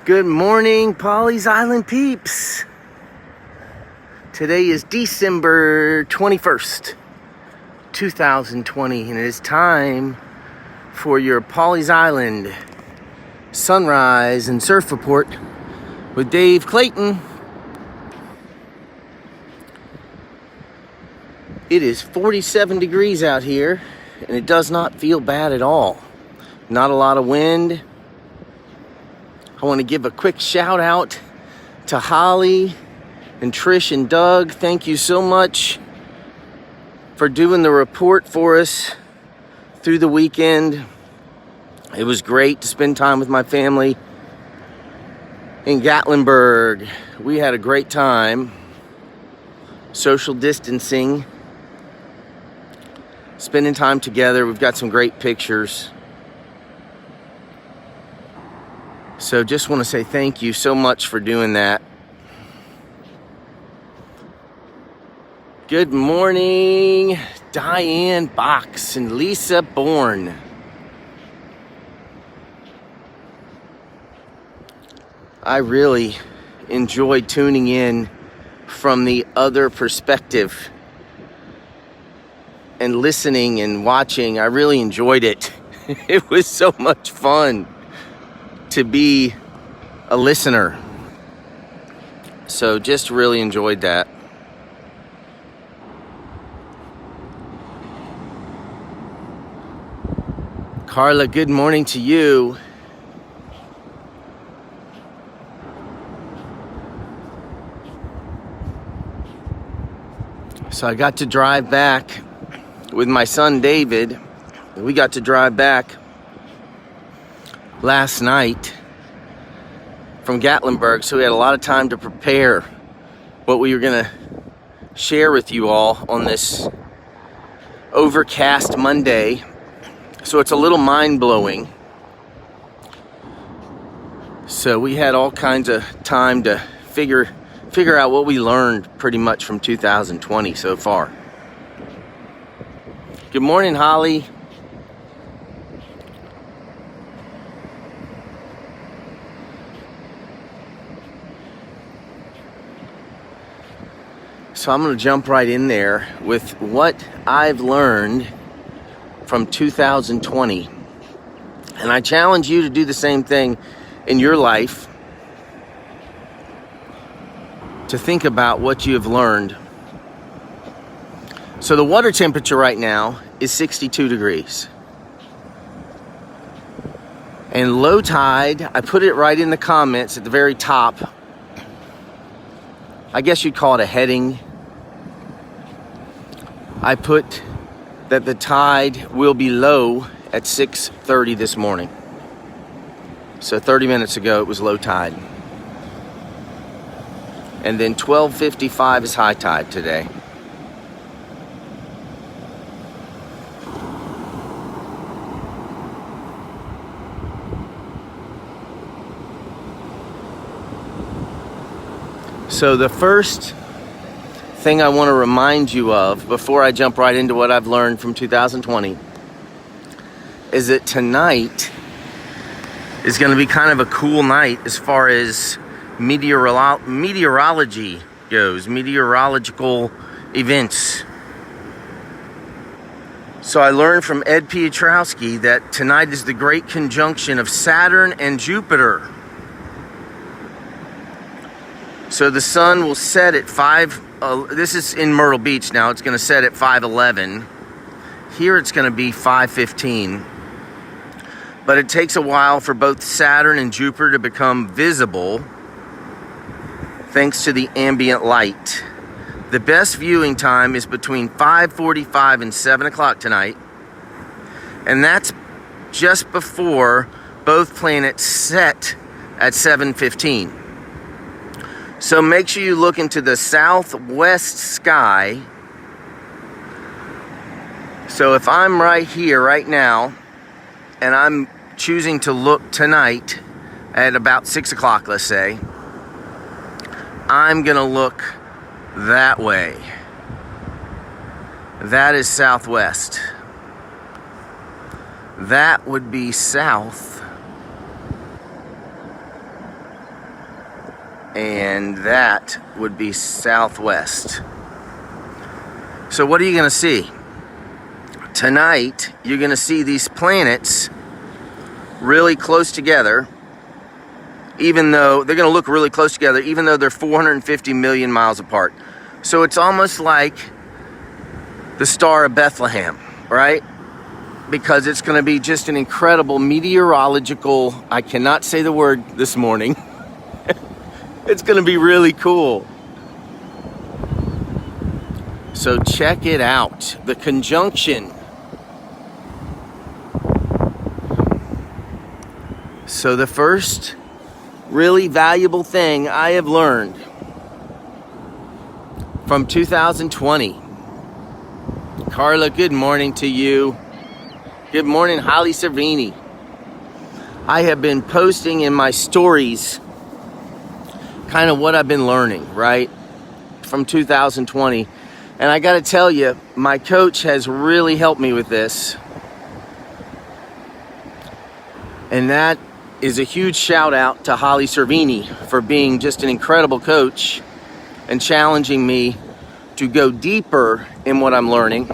Good morning, Pawleys Island peeps. Today is December 21st, 2020, and it is time for your Pawleys Island sunrise and surf report with Dave Clayton. It is 47 degrees out here, and it does not feel bad at all. Not a lot of wind. I want to give a quick shout out to Holly and Trish and Doug. Thank you so much for doing the report for us through the weekend. It was great to spend time with my family in Gatlinburg. We had a great time. Social distancing. Spending time together. We've got some great pictures. So just want to say thank you so much for doing that. Good morning, Diane Box and Lisa Bourne. I really enjoyed tuning in from the other perspective and listening and watching. I really enjoyed it. It was so much fun to be a listener. So just really enjoyed that. Carla, good morning to you. So I got to drive back with my son David. We got to drive back last night from Gatlinburg, so we had a lot of time to prepare what we were going to share with you all on this overcast Monday. So it's a little mind-blowing. So we had all kinds of time to figure out what we learned pretty much from 2020 so far. Good morning, Holly. So I'm going to jump right in there with what I've learned from 2020. And I challenge you to do the same thing in your life, to think about what you have learned. So the water temperature right now is 62 degrees. And low tide, I put it right in the comments at the very top. I guess you'd call it a heading. I put that the tide will be low at 6:30 this morning. So 30 minutes ago it was low tide. And then 12:55 is high tide today. So the first thing I want to remind you of before I jump right into what I've learned from 2020 is that tonight is going to be kind of a cool night as far as meteorology goes, meteorological events. So I learned from Ed Piotrowski that tonight is the great conjunction of Saturn and Jupiter. So the sun will set at this is in Myrtle Beach now. It's going to set at 5:11. Here it's going to be 5:15. But it takes a while for both Saturn and Jupiter to become visible thanks to the ambient light. The best viewing time is between 5:45 and 7 o'clock tonight. And that's just before both planets set at 7:15. So make sure you look into the southwest sky. So if I'm right here right now, and I'm choosing to look tonight at about 6 o'clock, let's say, I'm going to look that way. That is southwest. That would be south and that would be southwest. So what are you going to see? Tonight, you're going to see these planets really close together, even though they're going to look really close together, even though they're 450 million miles apart. So it's almost like the Star of Bethlehem, right? Because it's going to be just an incredible meteorological, I cannot say the word this morning. It's going to be really cool. So check it out. The conjunction. So the first really valuable thing I have learned from 2020. Carla, good morning to you. Good morning, Holly Cervini. I have been posting in my stories kind of what I've been learning, right, from 2020. And I got to tell you, my coach has really helped me with this. And that is a huge shout out to Holly Cervini for being just an incredible coach and challenging me to go deeper in what I'm learning.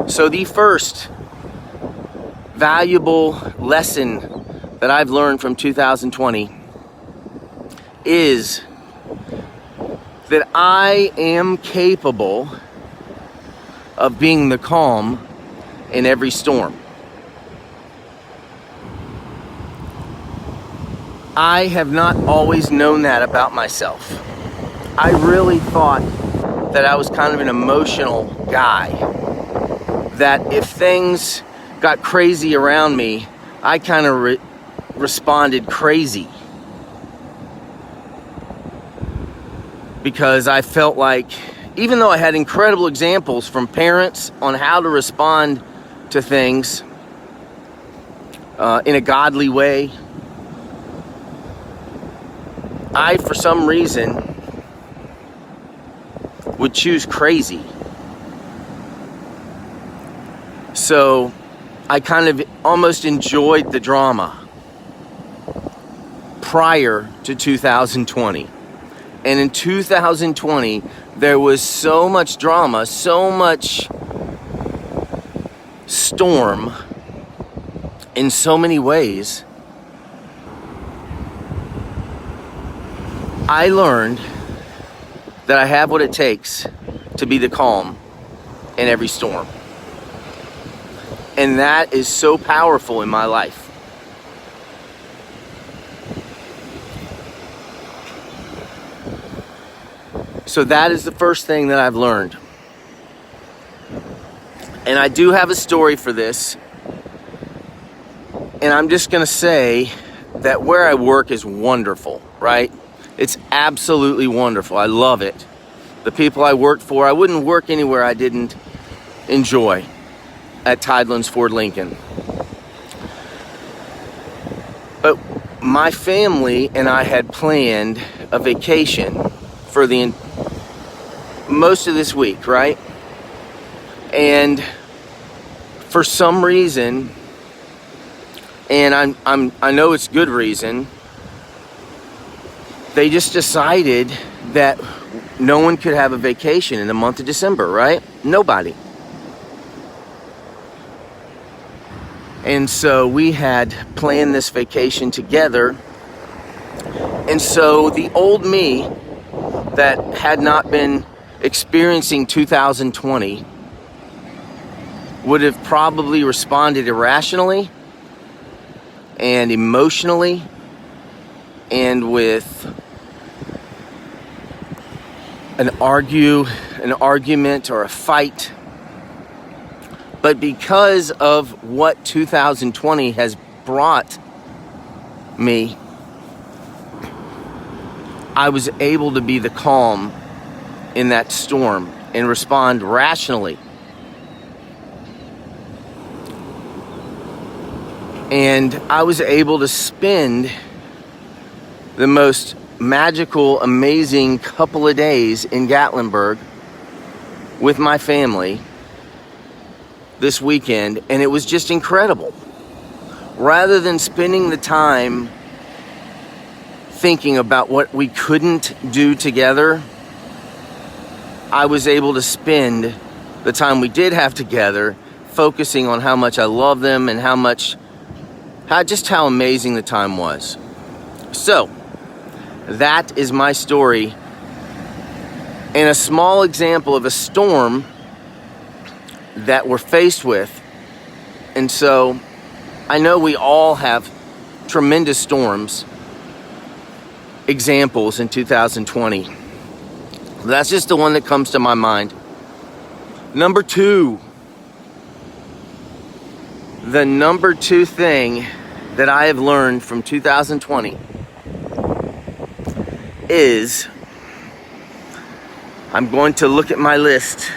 So the first valuable lesson that I've learned from 2020 is that I am capable of being the calm in every storm. I have not always known that about myself. I really thought that I was kind of an emotional guy, that if things got crazy around me, I kind of responded crazy. Because I felt like, even though I had incredible examples from parents on how to respond to things in a godly way, I, for some reason, would choose crazy. So I kind of almost enjoyed the drama prior to 2020. And in 2020, there was so much drama, so much storm in so many ways. I learned that I have what it takes to be the calm in every storm. And that is so powerful in my life. So that is the first thing that I've learned. And I do have a story for this. And I'm just going to say that where I work is wonderful, right? It's absolutely wonderful. I love it. The people I work for, I wouldn't work anywhere I didn't enjoy at Tidelands Ford Lincoln. But my family and I had planned a vacation for most of this week, right? And for some reason, and I know it's good reason, they just decided that no one could have a vacation in the month of December, right? Nobody. And so we had planned this vacation together. And so the old me that had not been experiencing 2020 would have probably responded irrationally and emotionally and with an argument or a fight. But because of what 2020 has brought me, I was able to be the calm in that storm and respond rationally. And I was able to spend the most magical, amazing couple of days in Gatlinburg with my family this weekend, and it was just incredible. Rather than spending the time thinking about what we couldn't do together, I was able to spend the time we did have together focusing on how much I love them and how amazing the time was. So, that is my story and a small example of a storm that we're faced with. And so, I know we all have tremendous storms, examples in 2020. That's just the one that comes to my mind. Number two, the number two thing that I have learned from 2020 is, I'm going to look at my list.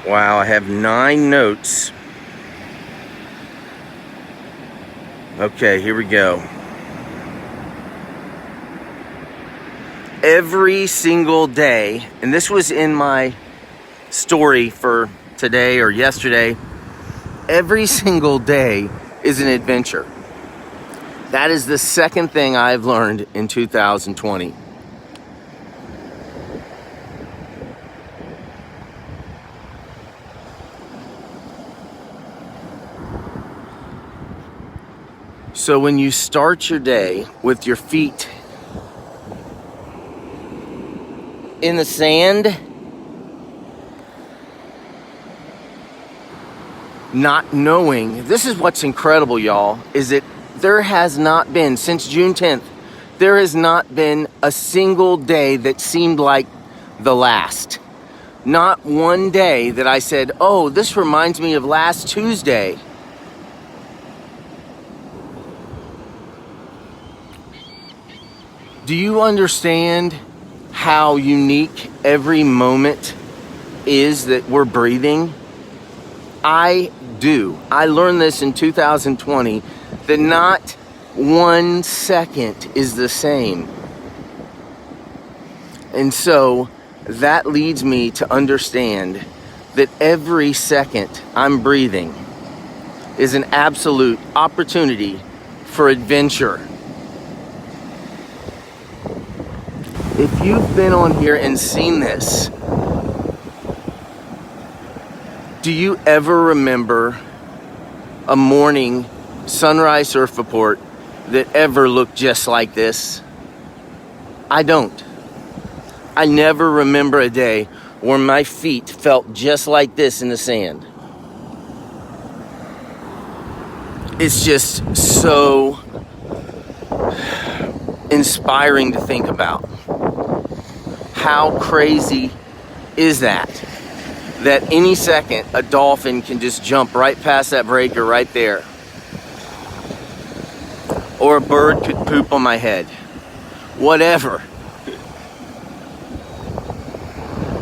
Wow, I have 9 notes. Okay, here we go. Every single day, and this was in my story for today or yesterday, every single day is an adventure. That is the second thing I've learned in 2020. So when you start your day with your feet in the sand, not knowing, this is what's incredible, y'all, is that there has not been, since June 10th, there has not been a single day that seemed like the last. Not one day that I said, oh, this reminds me of last Tuesday. Do you understand how unique every moment is that we're breathing? I do. I learned this in 2020, that not 1 second is the same. And so that leads me to understand that every second I'm breathing is an absolute opportunity for adventure. If you've been on here and seen this, do you ever remember a morning sunrise surf report that ever looked just like this? I don't. I never remember a day where my feet felt just like this in the sand. It's just so inspiring to think about. How crazy is that? That any second a dolphin can just jump right past that breaker right there. Or a bird could poop on my head. Whatever.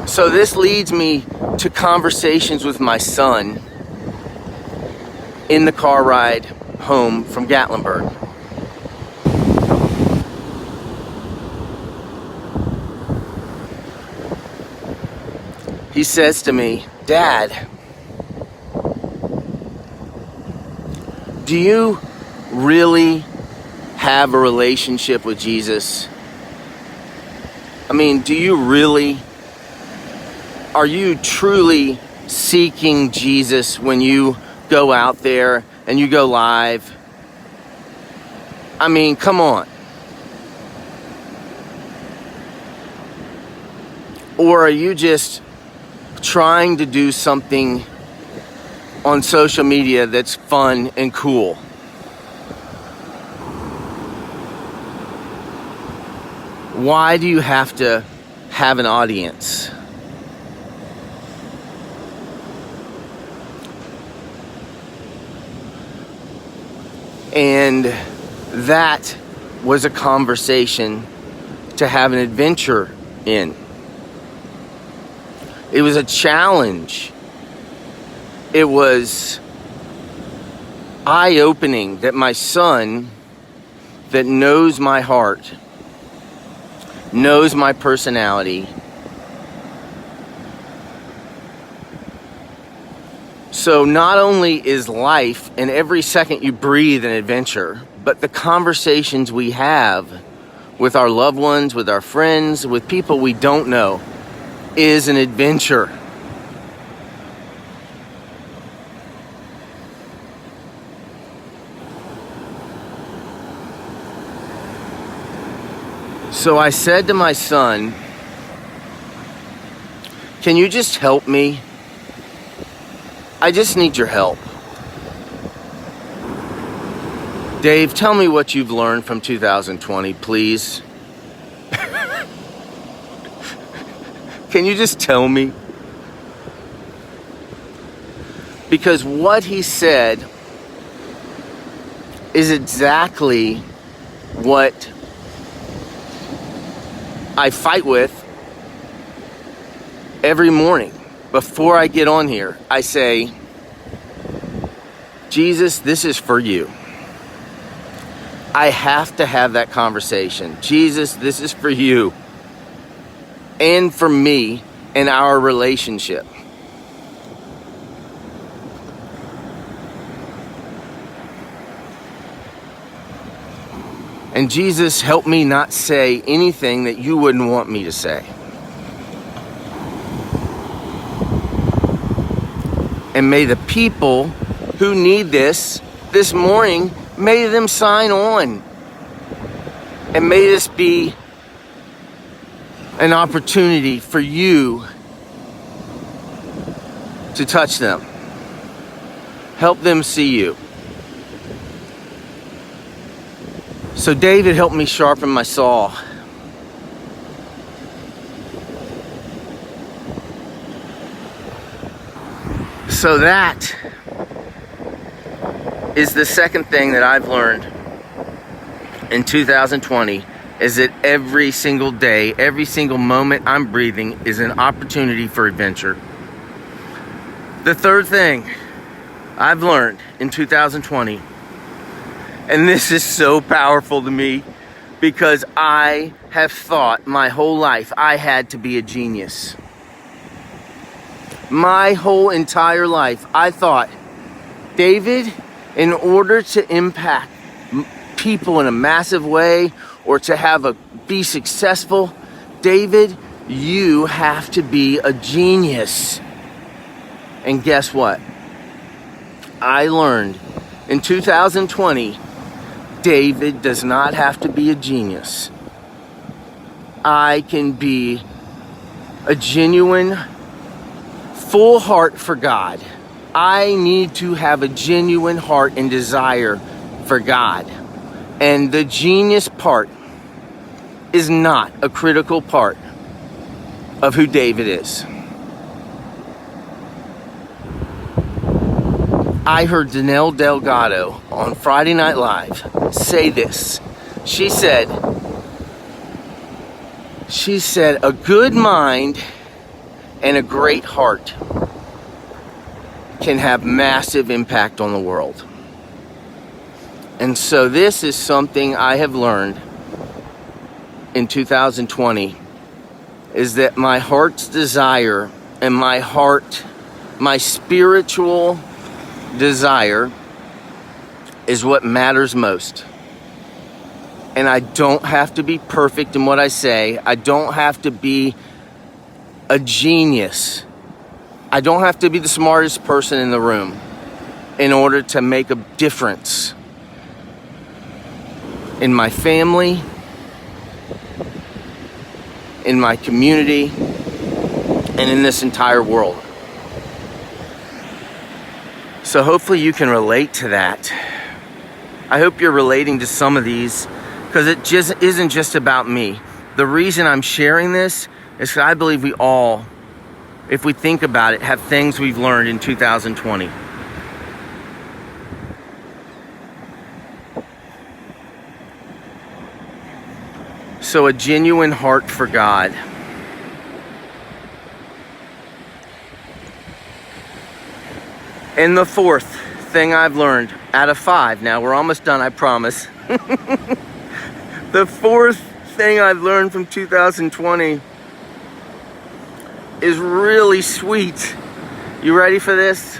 So this leads me to conversations with my son in the car ride home from Gatlinburg. He says to me, Dad, do you really have a relationship with Jesus? I mean, are you truly seeking Jesus when you go out there and you go live? I mean, come on. Or are you just trying to do something on social media that's fun and cool? Why do you have to have an audience? And that was a conversation to have an adventure in. It was a challenge. It was eye-opening that my son, that knows my heart, knows my personality. So not only is life and every second you breathe an adventure, but the conversations we have with our loved ones, with our friends, with people we don't know is an adventure. So I said to my son, can you just help me? I just need your help. Dave, tell me what you've learned from 2020, please. Can you just tell me? Because what he said is exactly what I fight with every morning. Before I get on here, I say, Jesus, this is for you. I have to have that conversation. Jesus, this is for you and for me and our relationship. And Jesus, help me not say anything that you wouldn't want me to say. And may the people who need this morning, may them sign on. And may this be an opportunity for you to touch them. Help them see you. So David helped me sharpen my saw. So that is the second thing that I've learned in 2020, is that every single day, every single moment I'm breathing is an opportunity for adventure. The third thing I've learned in 2020, and this is so powerful to me because I have thought my whole life I had to be a genius. My whole entire life, I thought, David, in order to impact people in a massive way or to be successful, David, you have to be a genius. And guess what? I learned in 2020, David does not have to be a genius. I can be a genuine, full heart for God. I need to have a genuine heart and desire for God. And the genius part is not a critical part of who David is. I heard Danelle Delgado on Friday Night Live say this. She said, a good mind and a great heart can have massive impact on the world. And so this is something I have learned in 2020, is that my heart's desire and my spiritual desire is what matters most. And I don't have to be perfect in what I say. I don't have to be a genius. I don't have to be the smartest person in the room in order to make a difference in my family, in my community, and in this entire world. So hopefully you can relate to that. I hope you're relating to some of these, because it just isn't just about me. The reason I'm sharing this is because I believe we all, if we think about it, have things we've learned in 2020. So a genuine heart for God. And the fourth thing I've learned out of 5, now we're almost done, I promise. The fourth thing I've learned from 2020 is really sweet. You ready for this?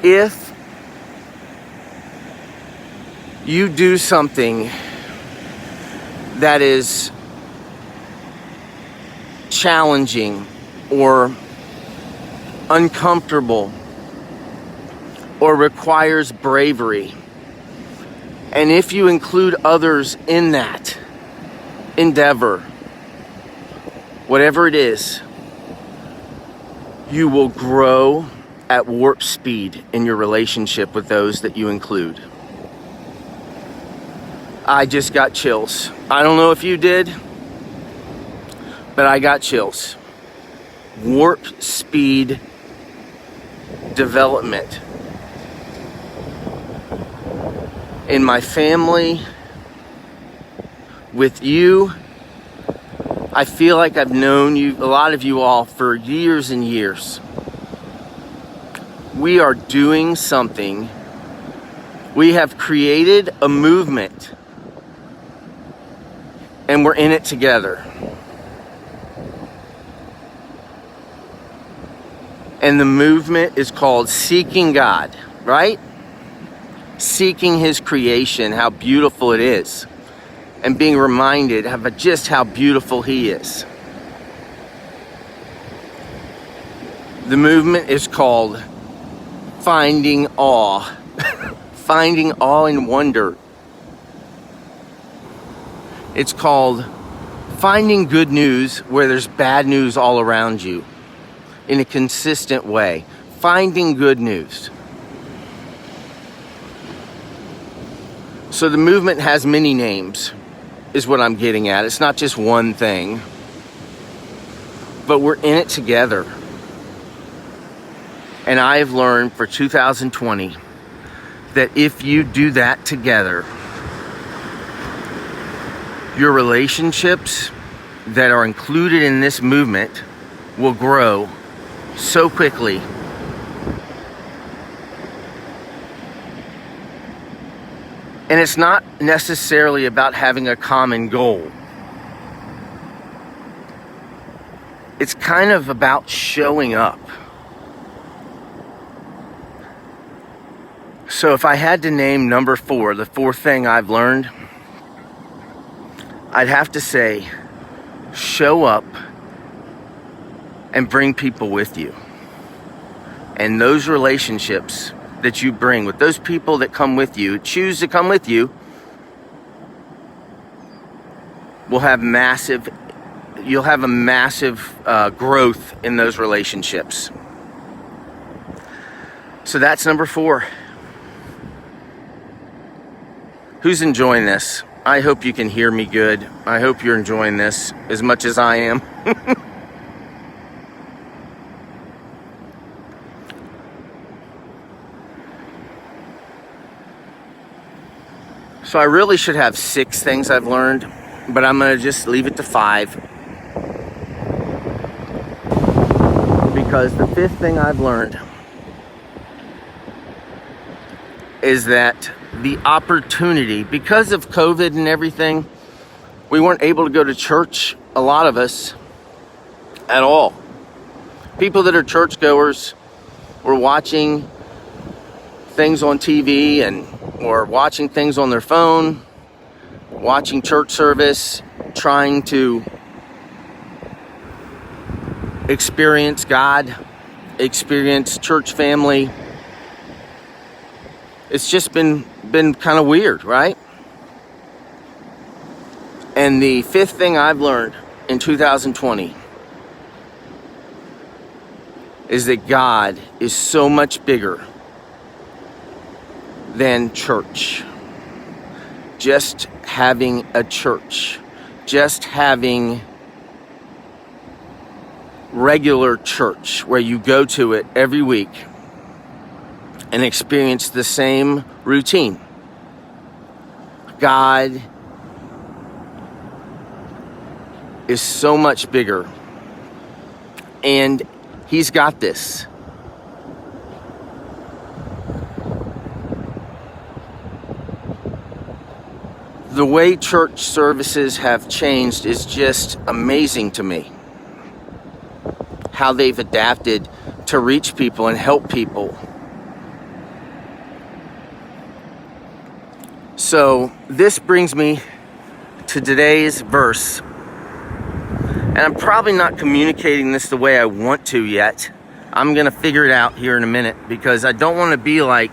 If you do something that is challenging or uncomfortable or requires bravery, and if you include others in that endeavor, whatever it is, you will grow at warp speed in your relationship with those that you include. I just got chills. I don't know if you did, but I got chills. Warp speed development in my family, with you. I feel like I've known you, a lot of you all, for years and years. We are doing something. We have created a movement, and we're in it together. And the movement is called Seeking God, right? Seeking His creation, how beautiful it is. And being reminded of just how beautiful He is. The movement is called Finding Awe. Finding awe and wonder. It's called finding good news where there's bad news all around you in a consistent way. Finding good news. So the movement has many names, is what I'm getting at. It's not just one thing, but we're in it together. And I have learned for 2020 that if you do that together, your relationships that are included in this movement will grow so quickly. And it's not necessarily about having a common goal. It's kind of about showing up. So if I had to name number 4, the fourth thing I've learned, I'd have to say, show up and bring people with you. And those relationships that you bring with those people that come with you, choose to come with you, will have you'll have a massive growth in those relationships. So that's number 4. Who's enjoying this? I hope you can hear me good. I hope you're enjoying this as much as I am. So I really should have 6 things I've learned, but I'm going to just leave it to 5. Because the 5th thing I've learned is that the opportunity, because of COVID and everything, we weren't able to go to church, a lot of us, at all. People that are churchgoers were watching things on TV or watching things on their phone, watching church service, trying to experience God, experience church family. It's just been kind of weird, right? And the 5th thing I've learned in 2020 is that God is so much bigger than church. Just having a church, just having regular church where you go to it every week and experience the same routine. God is so much bigger, and He's got this. The way church services have changed is just amazing to me. How they've adapted to reach people and help people. So this brings me to today's verse. And I'm probably not communicating this the way I want to yet. I'm going to figure it out here in a minute because I don't want to be like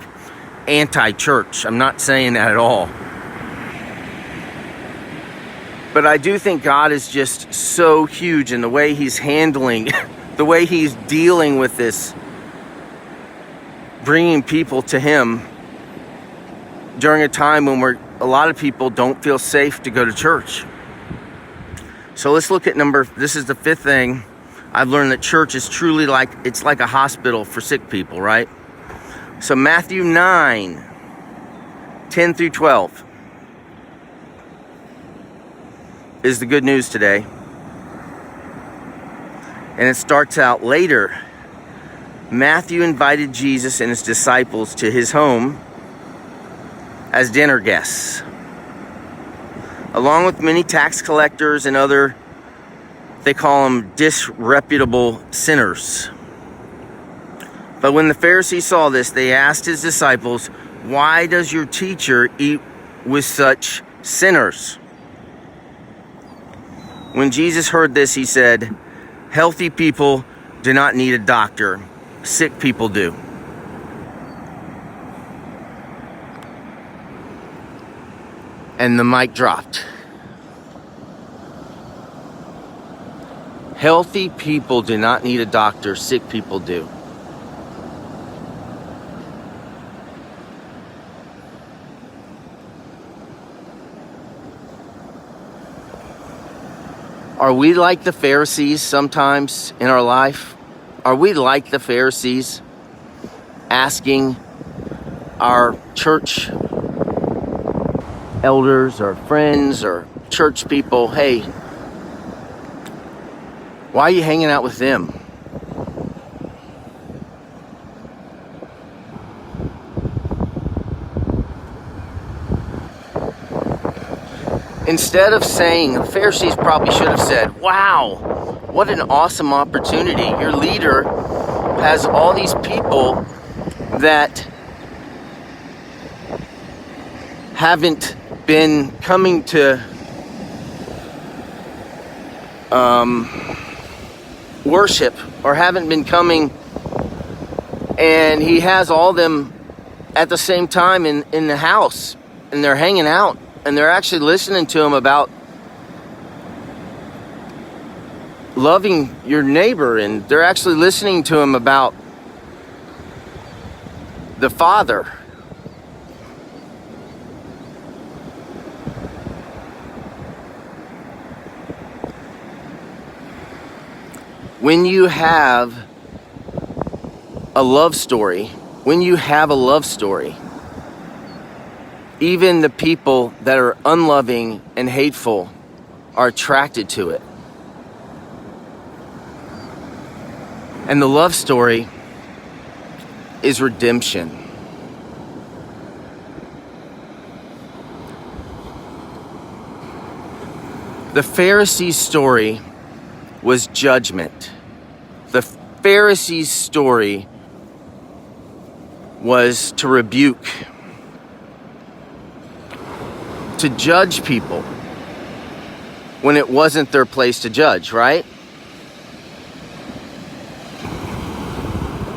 anti-church. I'm not saying that at all. But I do think God is just so huge in the way he's handling, the way he's dealing with this, bringing people to him during a time when a lot of people don't feel safe to go to church. So let's look at this is the fifth thing. I've learned that church is truly it's like a hospital for sick people, right? So Matthew 9, 10 through 12 is the good news today. And it starts out later. Matthew invited Jesus and his disciples to his home as dinner guests, along with many tax collectors and other, they call them disreputable sinners. But when the Pharisees saw this, they asked his disciples, "Why does your teacher eat with such sinners?" When Jesus heard this, he said, "Healthy people do not need a doctor. Sick people do." And the mic dropped. Healthy people do not need a doctor. Sick people do. Are we like the Pharisees sometimes in our life? Are we like the Pharisees, asking our church elders or friends or church people, "Hey, why are you hanging out with them?" Instead of saying, the Pharisees probably should have said, "Wow, what an awesome opportunity. Your leader has all these people that haven't been coming to worship or haven't been coming, and he has all them at the same time in the house, and they're hanging out, and they're actually listening to him about loving your neighbor, and they're actually listening to him about the Father." When you have a love story, even the people that are unloving and hateful are attracted to it. And the love story is redemption. The Pharisees' story was judgment. The Pharisees' story was to rebuke, to judge people when it wasn't their place to judge, right?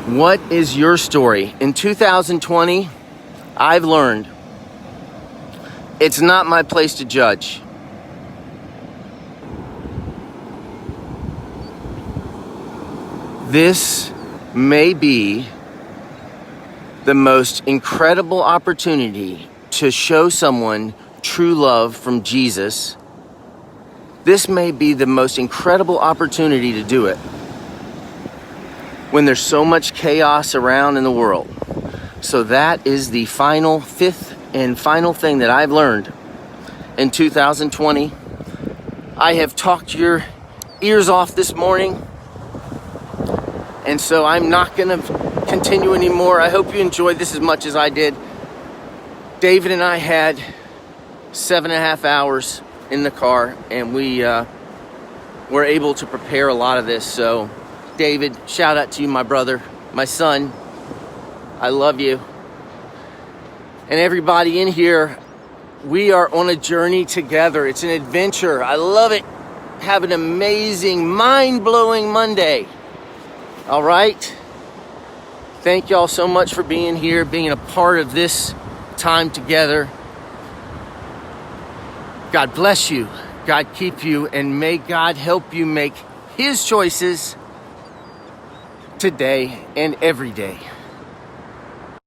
What is your story? In 2020, I've learned it's not my place to judge. This may be the most incredible opportunity to show someone true love from Jesus. This may be the most incredible opportunity to do it when there's so much chaos around in the world. So that is the fifth and final thing that I've learned in 2020. I have talked your ears off this morning, and so I'm not going to continue anymore. I hope you enjoyed this as much as I did. David and I had 7.5 hours in the car, and we were able to prepare a lot of this. So, David, shout out to you, my brother, my son. I love you. And everybody in here, we are on a journey together. It's an adventure. I love it. Have an amazing, mind-blowing Monday. All right? Thank y'all so much for being here, being a part of this time together. God bless you. God keep you, and may God help you make His choices today and every day.